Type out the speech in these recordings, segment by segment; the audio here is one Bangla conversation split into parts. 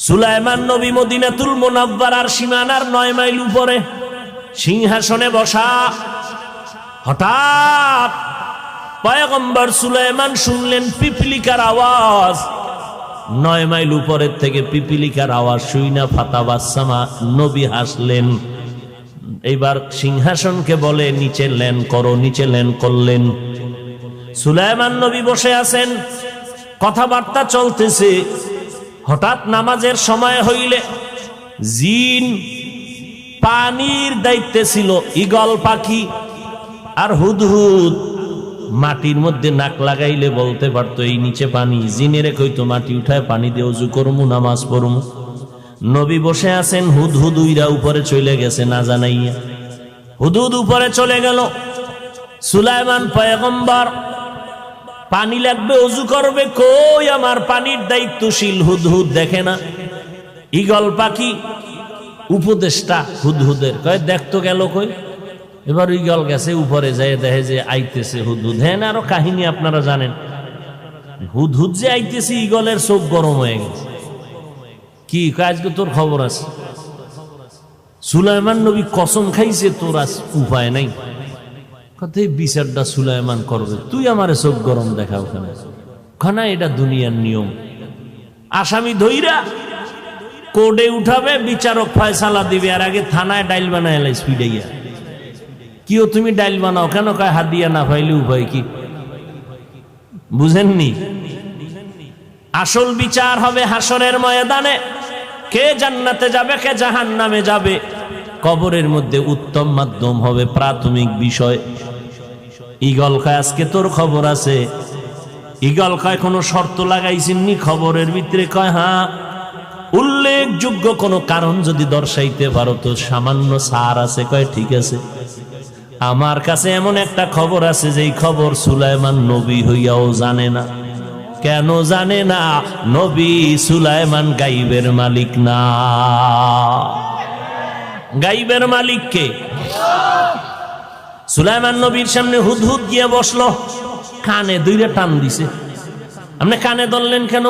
সুলাইমান নবী মদিনাতুল মুনাওয়ারার সীমানার 9 মাইল উপরে সিংহাসনে বসা। হঠাৎ পয়গম্বর সুলাইমান শুনলেন পিপিলিকার আওয়াজ। 9 মাইল উপরের থেকে পিপিলিকার আওয়াজ শুইনা ফাতাবাসসামা, নবী হাসলেন। এইবার সিংহাসনকে বলে নিচে ল্যান্ড করো, নিচে ল্যান্ড করলেন। সুলাইমান নবী বসে আছেন, কথাবার্তা চলতেছে। হঠাৎ নামাজের সময় হইলে জিন, পানির দায়িত্বে ছিল ঈগল পাখি আর হুদহুদ, মাটির মধ্যে নাক লাগাইলে বলতে পারতো এই নিচে পানি। জিনেরে কইতো মাটি উঠায় পানি দিয়ে ওযু করমু, নামাজ পড়মু। নবী বসে আছেন, হুদহুদ উইরা উপরে চলে গেছে না জানাইয়া। হুদহুদ উপরে চলে গেল। সুলাইমান পয়গম্বর পানি লাগবে, ওযু করবে, কই আমার পানির দায়িত্বশীল হুদহুদ দেখে না। ঈগল পাখি উপদেষ্টা হুদহুদের কয় দেখতো গেল কই। এবার ঈগল গেছে উপরে, যায় দেখে যে আইতেছে হুদহুদ। হ্যাঁ না, আরো কাহিনী আপনারা জানেন। হুদহুদ যে আইতেছে, ঈগলের চোখ গরম হয়ে গেছে। কি আজকে তোর খবর আছে? সুলাইমান নবী কসম খাইছে তোর আজ উপায় নাই। কথা বিচারটা সুলাইমান করবে, তুই আমারে চোখ গরম দেখাও কেন? খানা এটা দুনিয়ার নিয়ম। আসামি ধইরা কোর্টে উঠাবে, বিচারক ফয়সালা দিবে, আর আগে থানায় ডাইল বানায় স্পিডাইয়া। কিও তুমি ডাইল বানাও কেন? কয় হাদিয়া না পাইলে উপায় কি? বুঝেননি? আসল বিচার হবে হাসরের ময়দানে। কে জান্নাতে যাবে, কে জাহান্নামে যাবে, কবরের মধ্যে উত্তম মাধ্যম হবে প্রাথমিক বিষয়। ঈগল কয় আজকে তোর খবর আছে? ঈগল কয় কোনো শর্ত লাগাইছেননি খবরের ভিতরে? কয় হ্যাঁ, উল্লেখযোগ্য কোনো কারণ যদি দর্শাইতে পারো তো সামান্য সার আছে। কয় ঠিক আছে, আমার কাছে এমন একটা খবর আছে যেই খবর সুলাইমান নবী হইয়াও জানে না। কেন জানে না? নবী সুলাইমান গাইবের মালিক না। গাইবের মালিক কে? সুলাইমান নবীর সামনে হুদহুদ গিয়ে বসলো, কানে দুইটা টান দিছে। আপনি কানে ধরলেন কেন?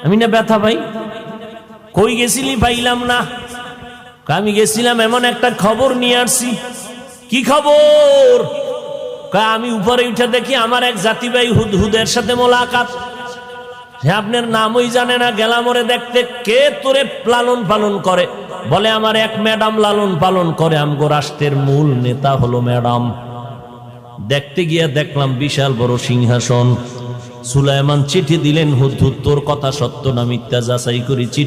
আমি না ব্যথা পাই। কই গেছিলি? পাইলাম না। আমি গেছিলাম এমন একটা খবর নিয়ে আসছি। কি খবর? আমি উপরে উঠে দেখি আমার এক জাতি ভাই হুদহুদের সাথে মোলাকাত। আপনার নামই জানে না, গেলাম ওরে দেখতে। কে তোরে লালন পালন করে? বলে আমার এক ম্যাডাম লালন পালন করে, আমগো রাষ্ট্রের মূল নেতা হলো ম্যাডাম। দেখতে গিয়া দেখলাম বিশাল বড় সিংহাসন। সুলাইমান চিঠি দিলেন, হুদহুদ তোর কথা সত্য না মিথ্যা যাচাই করি। চিঠি